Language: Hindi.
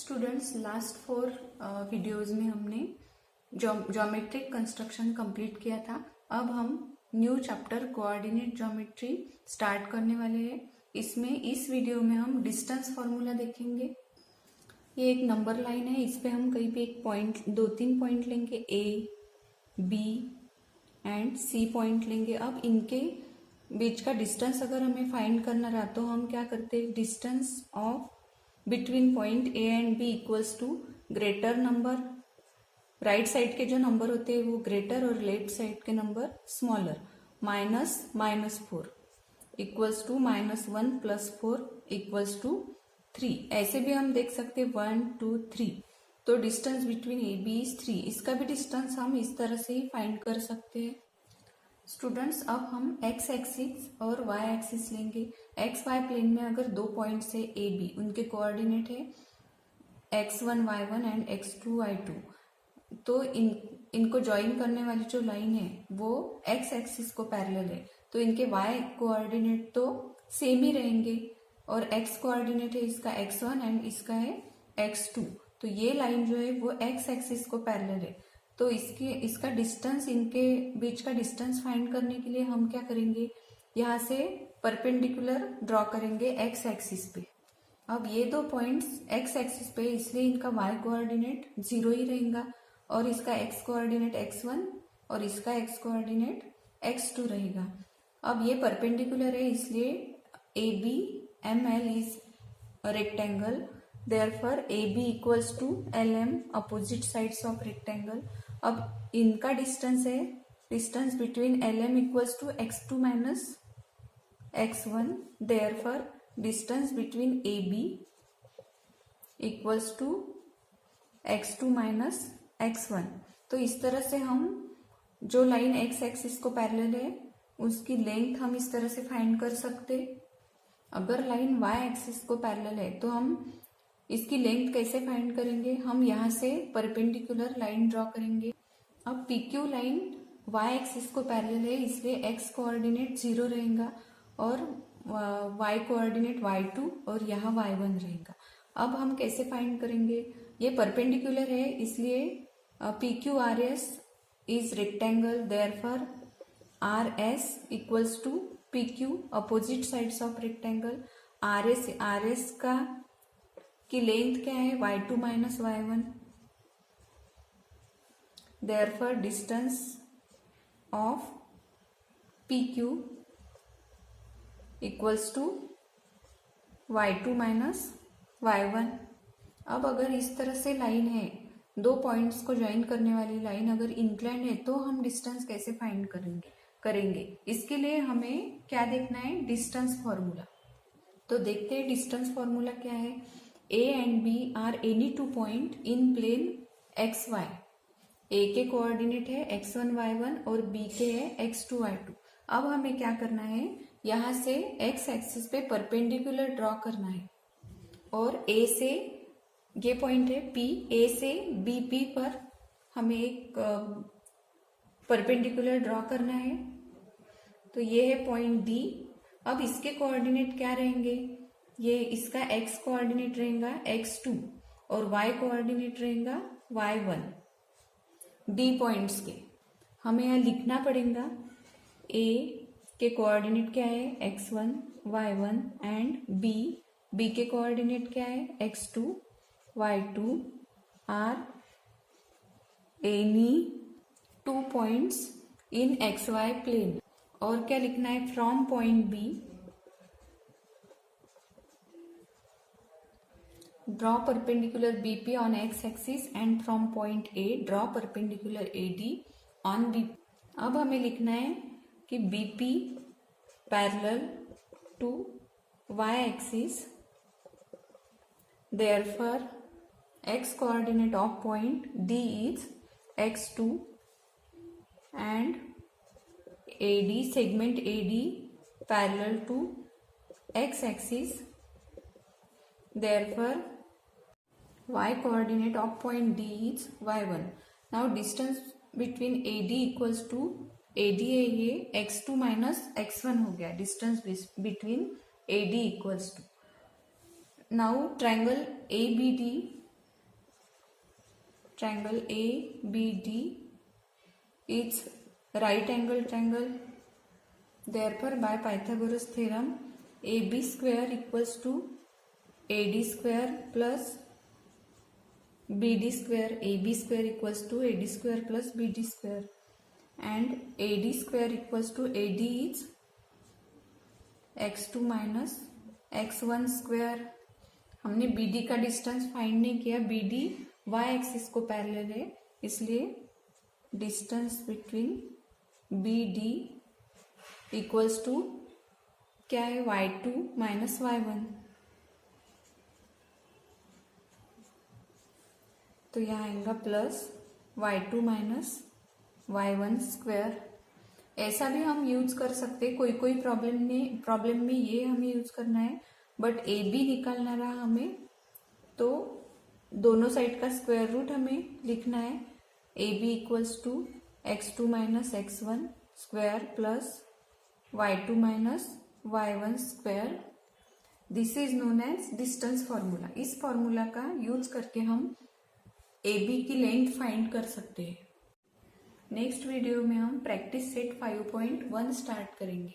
स्टूडेंट्स, लास्ट 4 वीडियोज़ में हमने ज्योमेट्रिक कंस्ट्रक्शन कंप्लीट किया था। अब हम new chapter coordinate geometry start करने वाले हैं। इस वीडियो में हम डिस्टेंस फार्मूला देखेंगे। ये एक नंबर लाइन है, इस पे हम कहीं पे एक पॉइंट, 2-3 पॉइंट लेंगे, ए, बी एंड सी पॉइंट लेंगे। अब इनके बीच का डिस्टेंस अगर हमें फाइंड करना रहा तो हम क्या करते हैं, distance of between point A and B equals to greater number, right side के जो नंबर होते हैं वो ग्रेटर और लेफ्ट साइड के number smaller, -4 equals to -1 + 4 equals to 3। ऐसे भी हम देख सकते हैं 1, 2, 3। तो distance between A B is 3। इसका भी डिस्टेंस हम इस तरह से ही फाइंड कर सकते हैं। स्टूडेंट्स, अब हम एक्स एक्सिस और वाई एक्सिस लेंगे। एक्स वाई प्लेन में अगर 2 पॉइंट्स है ए बी, उनके कोऑर्डिनेट है x1 y1 and x2 y2, तो इनको ज्वाइन करने वाली जो लाइन है वो एक्स एक्सिस को पैरेलल है, तो इनके y कोऑर्डिनेट तो सेम ही रहेंगे और x कोऑर्डिनेट है इसका x1 एंड इसका है x2। तो ये लाइन जो है वो एक्स एक्सिस को पैरेलल है। तो इसका डिस्टेंस, इनके बीच का डिस्टेंस फाइंड करने के लिए हम क्या करेंगे, यहाँ से परपेंडिकुलर ड्रॉ करेंगे एक्स एक्सिस पे। अब ये 2 पॉइंट्स एक्स एक्सिस पे, इसलिए इनका वाई कोऑर्डिनेट 0 ही रहेगा और इसका एक्स कोऑर्डिनेट x1 और इसका एक्स कोऑर्डिनेट x2 रहेगा। अब ये परपेंडिकुलर है, इसलिए A B M L is rectangle, therefore AB equals to LM, opposite sides of rectangle। अब इनका डिस्टेंस है, distance between LM equals to x2 minus x1, therefore distance between AB equals to x2 minus x1। तो इस तरह से हम जो लाइन x एक्सिस को पैरेलल है उसकी लेंथ हम इस तरह से फाइंड कर सकते। अगर लाइन y एक्सिस को पैरेलल है तो हम इसकी लेंथ कैसे फाइंड करेंगे, हम यहाँ से परपेंडिकुलर लाइन ड्रॉ करेंगे। अब PQ लाइन y एक्सिस को पैरेलल है, इसलिए x कोऑर्डिनेट 0 रहेगा और y कोऑर्डिनेट y2 और यहाँ y1 रहेगा। अब हम कैसे फाइंड करेंगे, ये परपेंडिकुलर है इसलिए PQRS is rectangle, therefore RS equals to PQ, opposite sides of rectangle. RS का की लेंथ क्या है, y2 minus y1, therefore distance of PQ equals to y2 minus y1। अब अगर इस तरह से लाइन है, 2 पॉइंट्स को ज्वाइन करने वाली लाइन अगर इंक्लाइंड है तो हम डिस्टेंस कैसे फाइंड करेंगे। इसके लिए हमें क्या देखना है, डिस्टेंस फॉर्मूला। तो देखते हैं डिस्टेंस फॉर्मूला क्या है। A and B are any 2 point in plane XY। A के कोऑर्डिनेट है x1 y1 और B के है x2 y2। अब हमें क्या करना है, यहाँ से x एक्सिस पे परपेंडिकुलर ड्रॉ करना है और A से, ये पॉइंट है P, A से BP पर हमें एक परपेंडिकुलर ड्रॉ करना है। तो ये है पॉइंट D। अब इसके कोऑर्डिनेट क्या रहेंगे, ये इसका x कोऑर्डिनेट रहेगा x2 और y कोऑर्डिनेट रहेगा y1। D पॉइंट्स के हमें यहाँ लिखना पड़ेगा। A के कोऑर्डिनेट क्या है, x1 y1 एंड B के कोऑर्डिनेट क्या है, x2 y2 are any 2 points in xy plane. और क्या लिखना है, from point B draw perpendicular BP on x axis and from point A draw perpendicular AD on BP। अब हमें लिखना है कि BP parallel to y axis, therefore x coordinate of point D is x2 and AD, segment AD parallel to x axis, therefore y coordinate of point D is y1। now distance between AD equals to AD है ये x2 माइनस x1 हो गया, distance between AD equals to. Now triangle ABD triangle ABD is right angle triangle. Therefore, by Pythagoras theorem, AB square equals to AD square plus BD square. AB square equals to AD square plus BD square, and AD square equals to AD is x2 minus x1 square. हमने BD का डिस्टेंस फाइंड नहीं किया. BD y एक्सिस को पैरेलल है, इसलिए distance between BD equals to क्या है, y2 माइनस y1. तो यहाँ आएगा plus y2 minus y1 square. ऐसा भी हम यूज कर सकते, कोई कोई प्रॉब्लम में ये हमें यूज करना है, बट ए बी निकालना रहा हमें तो दोनों साइड का स्क्वायर रूट हमें लिखना है. A B equals to x2 minus x1 square plus y2 minus y1 square. This is known as distance formula. इस फॉर्मूला का यूज करके हम ए बी की लेंथ फाइंड कर सकते हैं. नेक्स्ट वीडियो में हम प्रैक्टिस सेट 5.1 स्टार्ट करेंगे.